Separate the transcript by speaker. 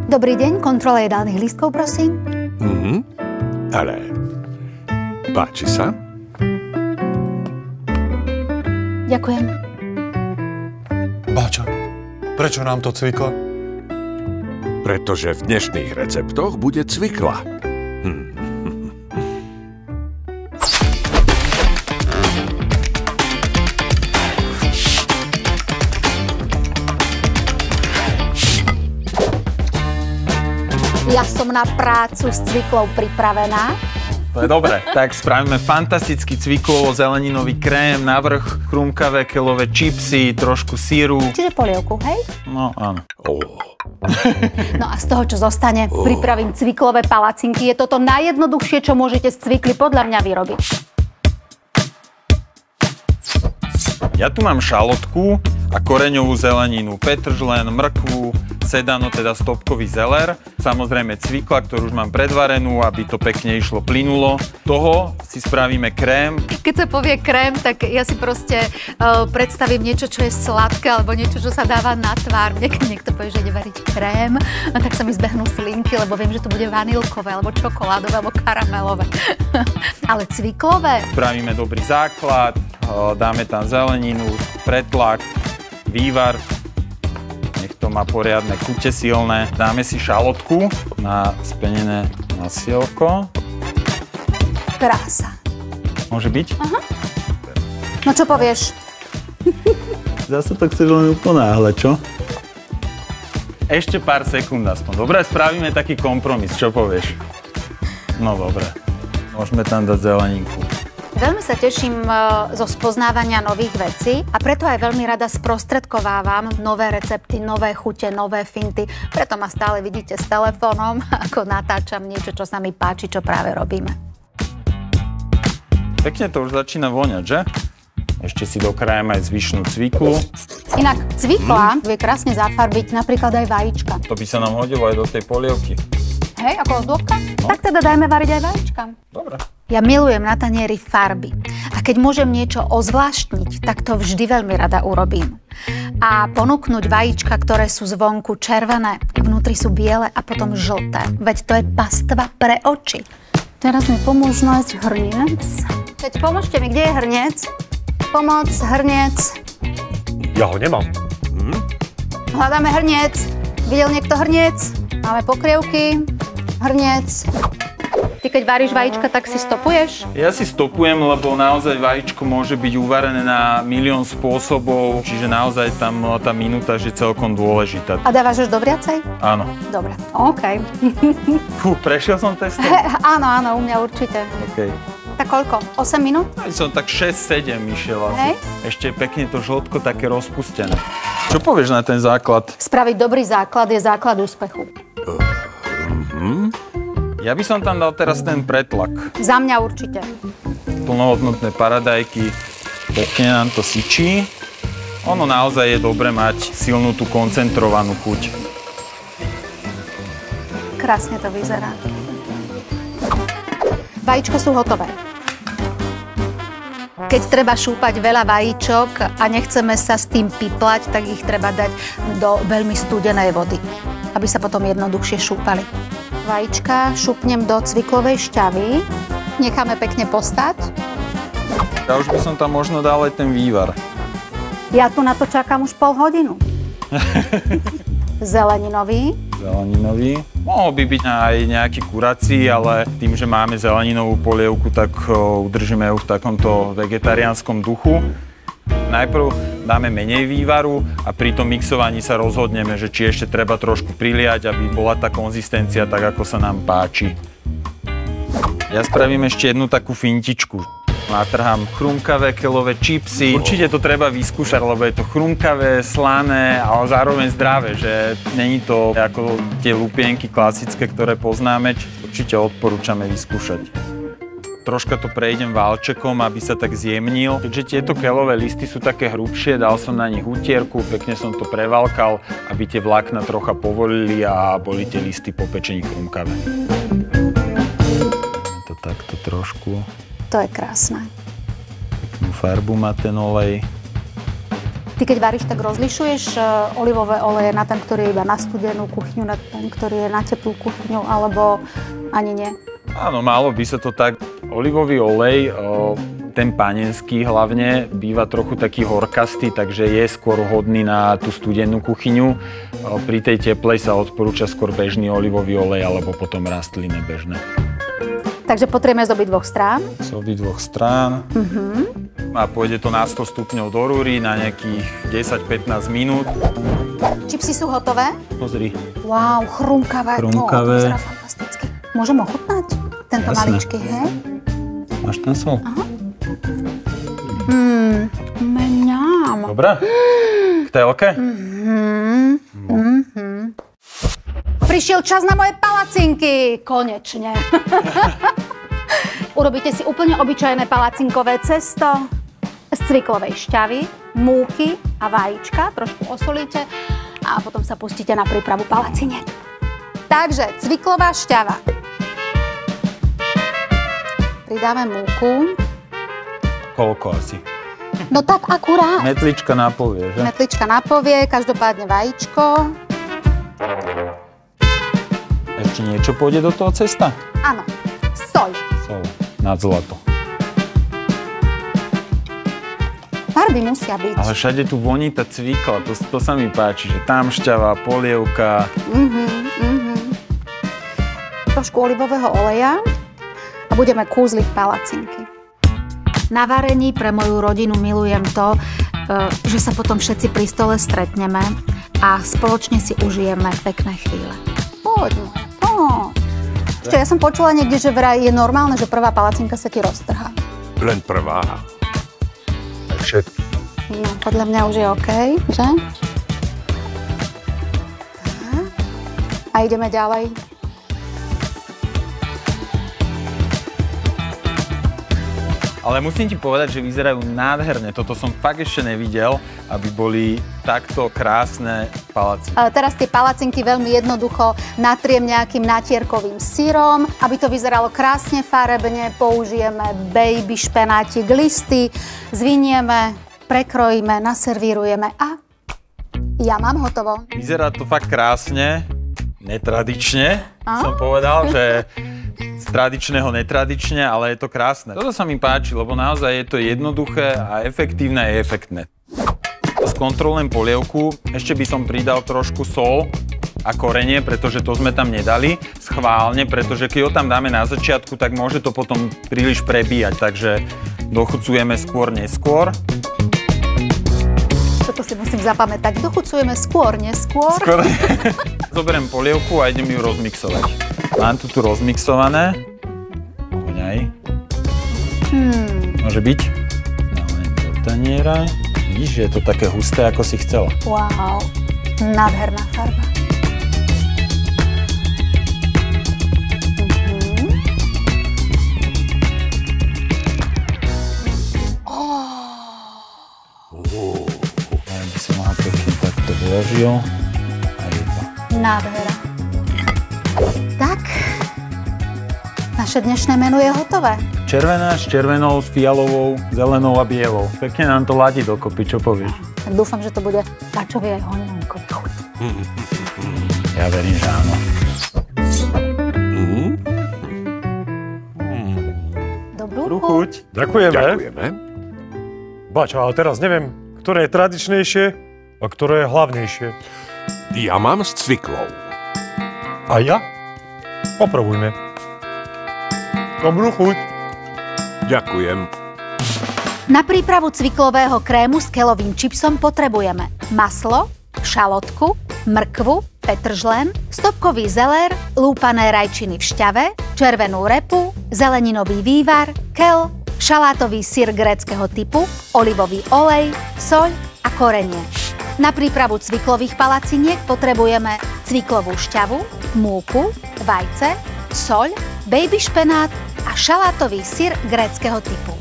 Speaker 1: Dobrý deň, kontrola jedálnych lístkov, prosím.
Speaker 2: Ale páči sa?
Speaker 1: Ďakujem.
Speaker 3: Báča, prečo nám to cvikla?
Speaker 2: Pretože v dnešných receptoch bude cvikla.
Speaker 1: Ja som na prácu s cviklou pripravená.
Speaker 4: To je dobre. Tak spravíme fantastický cviklovo-zeleninový krém, navrch chrumkavé keľové čipsy, trošku síru.
Speaker 1: Čiže polievku, hej?
Speaker 4: No, áno.
Speaker 1: No a z toho, čo zostane, pripravím cviklové palacinky. Je toto najjednoduchšie, čo môžete z cvikly podľa mňa vyrobiť.
Speaker 4: Ja tu mám šalotku a koreňovú zeleninu, petržlen, mrkvu, sedano, teda stopkový zeler, samozrejme cvikla, ktorú už mám predvarenú, aby to pekne išlo plynulo. Toho si spravíme krém.
Speaker 1: Keď sa povie krém, tak ja si proste predstavím niečo, čo je sladké, alebo niečo, čo sa dáva na tvár. Keď niekto povie, že ide variť krém, tak sa mi zbehnú slinky, lebo viem, že to bude vanilkové, alebo čokoládové, alebo karamelové. Ale cviklové.
Speaker 4: Spravíme dobrý základ, dáme tam zeleninu, pretlak, vývar. Nech to má poriadne chute silné. Dáme si šalotku na spenené masielko.
Speaker 1: Krása.
Speaker 4: Môže byť?
Speaker 1: Aha. No čo povieš?
Speaker 4: Zase to chceš len uponáhle, čo? Ešte pár sekúnd aspoň. Dobre, spravíme taký kompromis. Čo povieš? No dobre. Môžeme tam dať zeleninku.
Speaker 1: Veľmi sa teším zo spoznávania nových vecí a preto aj veľmi rada sprostredkovávam nové recepty, nové chute, nové finty. Preto ma stále vidíte s telefónom, ako natáčam niečo, čo sa mi páči, čo práve robíme.
Speaker 4: Pekne to už začína voňať, že? Ešte si dokrájem aj zvyšnú cviklu.
Speaker 1: Inak cvikla vie krásne zafarbiť napríklad aj vajíčka.
Speaker 4: To by sa nám hodilo aj do tej polievky.
Speaker 1: Hej, ako ozdôbka? No. Tak teda dajme variť aj vajíčka.
Speaker 4: Dobre.
Speaker 1: Ja milujem na tanieri farby. A keď môžem niečo ozvláštniť, tak to vždy veľmi rada urobím. A ponúknuť vajíčka, ktoré sú zvonku červené, vnútri sú biele a potom žlté. Veď to je pastva pre oči. Teraz mi pomôž nájsť hrniec. Veď pomôžte mi, kde je hrniec? Pomoc, hrniec.
Speaker 3: Ja ho nemám.
Speaker 1: Hľadáme hrniec. Videl niekto hrniec? Máme pokrievky. Hrniec. Ty keď varíš vajíčka, tak si stopuješ?
Speaker 4: Ja si stopujem, lebo naozaj vajíčko môže byť uvarené na milión spôsobov, čiže naozaj tam tá minúta je celkom dôležitá.
Speaker 1: A dávaš už do vriacej?
Speaker 4: Áno.
Speaker 1: Dobre, OK.
Speaker 4: Fú, prešiel som testom?
Speaker 1: Áno, u mňa určite.
Speaker 4: OK.
Speaker 1: Tak koľko? 8 minút?
Speaker 4: Aj som tak 6-7 išiel asi.
Speaker 1: Hej.
Speaker 4: Ešte pekne to žltko také rozpustené. Čo povieš na ten základ?
Speaker 1: Spraviť dobrý základ je základ úspechu.
Speaker 4: Ja by som tam dal teraz ten pretlak.
Speaker 1: Za mňa určite.
Speaker 4: Plnohodnotné paradajky. Pekne nám to syčí. Ono naozaj je dobre mať silnú tú koncentrovanú chuť.
Speaker 1: Krásne to vyzerá. Vajíčka sú hotové. Keď treba šúpať veľa vajíčok a nechceme sa s tým piplať, tak ich treba dať do veľmi studenej vody, aby sa potom jednoduchšie šúpali. Vajíčka šupnem do cviklovej šťavy, necháme pekne postať.
Speaker 4: Ja už by som tam možno dal aj ten vývar.
Speaker 1: Ja tu na to čakám už pol hodinu. Zeleninový.
Speaker 4: Zeleninový. Mohol by byť aj nejaký kurací, ale tým, že máme zeleninovú polievku, tak udržíme ju v takomto vegetariánskom duchu. Najprv dáme menej vývaru a pri tom mixovaní sa rozhodneme, že či ešte treba trošku priliať, aby bola tá konzistencia tak, ako sa nám páči. Ja spravím ešte jednu takú fintičku. Natrhám chrumkavé keľové čipsy. Určite to treba vyskúšať, lebo je to chrumkavé, slané, ale zároveň zdravé, že není to ako tie lupienky klasické, ktoré poznáme. Určite odporúčame vyskúšať. Troška to prejdem válčekom, aby sa tak zjemnil. Keďže tieto keľové listy sú také hrubšie, dal som na nich utierku, pekne som to prevalkal, aby tie vlákna trocha povolili a boli tie listy po pečení chrumkavé. To takto trošku.
Speaker 1: To je krásne.
Speaker 4: Peknú farbu má ten olej.
Speaker 1: Ty keď varíš, tak rozlišuješ olivové oleje na ten, ktorý je iba na studenú kuchyňu, na ten, ktorý je na teplú kuchyňu, alebo ani nie?
Speaker 4: Áno, málo by sa to tak. Olivový olej, ten panenský hlavne, býva trochu taký horkastý, takže je skôr hodný na tú studenú kuchyňu. Pri tej teplej sa odporúča skôr bežný olivový olej, alebo potom rastlinné bežné.
Speaker 1: Takže potrebujeme z obidvoch strán?
Speaker 4: Z obidvoch strán. A pôjde to na 100 stupňov do rúry na nejakých 10-15 minút.
Speaker 1: Čipsy sú hotové?
Speaker 4: Pozri.
Speaker 1: Wow, chrumkavé.
Speaker 4: Chrumkavé.
Speaker 1: To vyzerá fantasticky. Môžem ochutnať? Tento maličký, hej?
Speaker 4: Máš ten sol?
Speaker 1: Aha. Mňam.
Speaker 4: Dobre? K telke?
Speaker 1: Prišiel čas na moje palacinky. Konečne. Urobíte si úplne obyčajné palacinkové cesto z cviklovej šťavy, múky a vajíčka. Trošku osolíte a potom sa pustíte na prípravu palaciniek. Takže cviklová šťava. Pridáme múku.
Speaker 4: Koľko asi?
Speaker 1: No tak akurát.
Speaker 4: Metlička na povie, že?
Speaker 1: Metlička na povie, každopádne vajíčko.
Speaker 4: Ešte niečo pôjde do toho cesta?
Speaker 1: Áno, soľ.
Speaker 4: Sol. Nad zlato.
Speaker 1: Farby musia byť.
Speaker 4: Ale všade tu voní tá cvikla, to sa mi páči, že tam šťava, polievka.
Speaker 1: Trošku olivového oleja a budeme kúzliť palacinky. Na varení pre moju rodinu milujem to, že sa potom všetci pri stole stretneme a spoločne si užijeme pekné chvíle. Poď. Ešte, ja som počula niekde, že vraj je normálne, že prvá palacinka sa ti roztrhá.
Speaker 2: Len prvá.
Speaker 3: Všetky.
Speaker 1: No, podľa mňa už je OK, že? Tak. A ideme ďalej.
Speaker 4: Ale musím ti povedať, že vyzerajú nádherne. Toto som fakt ešte nevidel, aby boli takto krásne palacinky.
Speaker 1: Teraz tie palacinky veľmi jednoducho natriem nejakým natierkovým syrom. Aby to vyzeralo krásne farebne, použijeme baby špenátik, listy, zvinieme, prekrojíme, naservírujeme a ja mám hotovo.
Speaker 4: Vyzerá to fakt krásne, netradične, som povedal, že z tradičného netradične, ale je to krásne. Toto sa mi páči, lebo naozaj je to jednoduché a efektívne a efektné. Skontrolujem polievku, ešte by som pridal trošku sol a korenie, pretože to sme tam nedali schválne, pretože keď ho tam dáme na začiatku, tak môže to potom príliš prebíjať, takže dochucujeme skôr, neskôr.
Speaker 1: Toto si musím zapamätať. Dochucujeme skôr, neskôr.
Speaker 4: Zoberiem polievku a idem ju rozmixovať. Mám tu rozmixované. Oňaj. Môže byť? Dáme do taniera. Vidíš, že je to také husté, ako si chcela.
Speaker 1: Wow, nádherná farba.
Speaker 4: Ja by som mohol pekne takto vyložil. A je to.
Speaker 1: Nádhera. Tak, naše dnešné menu je hotové.
Speaker 4: Červená s červenou, s fialovou, zelenou a bielou. Pekne nám to ladí dokopy, čo povieš?
Speaker 1: Tak dúfam, že to bude pačový aj honinovkový chuť.
Speaker 4: Ja verím, že áno.
Speaker 1: Dobrú
Speaker 4: chuť.
Speaker 3: Ďakujeme.
Speaker 2: Ďakujeme.
Speaker 3: Bačo, ale teraz neviem, ktoré je tradičnejšie a ktoré je hlavnejšie.
Speaker 2: Ja mám s cviklou.
Speaker 3: A ja? Popробujme. Dobrú chuť.
Speaker 2: Ďakujem.
Speaker 1: Na prípravu cviklového krému s keľovým čipsom potrebujeme maslo, šalotku, mrkvu, petržlen, stopkový zelér, lúpané rajčiny v šťave, červenú repu, zeleninový vývar, keľ, šalátový syr gréckeho typu, olivový olej, soľ a korenie. Na prípravu cviklových palaciniek potrebujeme cviklovú šťavu, múku, vajce, soľ, baby špenát a šalátový syr gréckeho typu.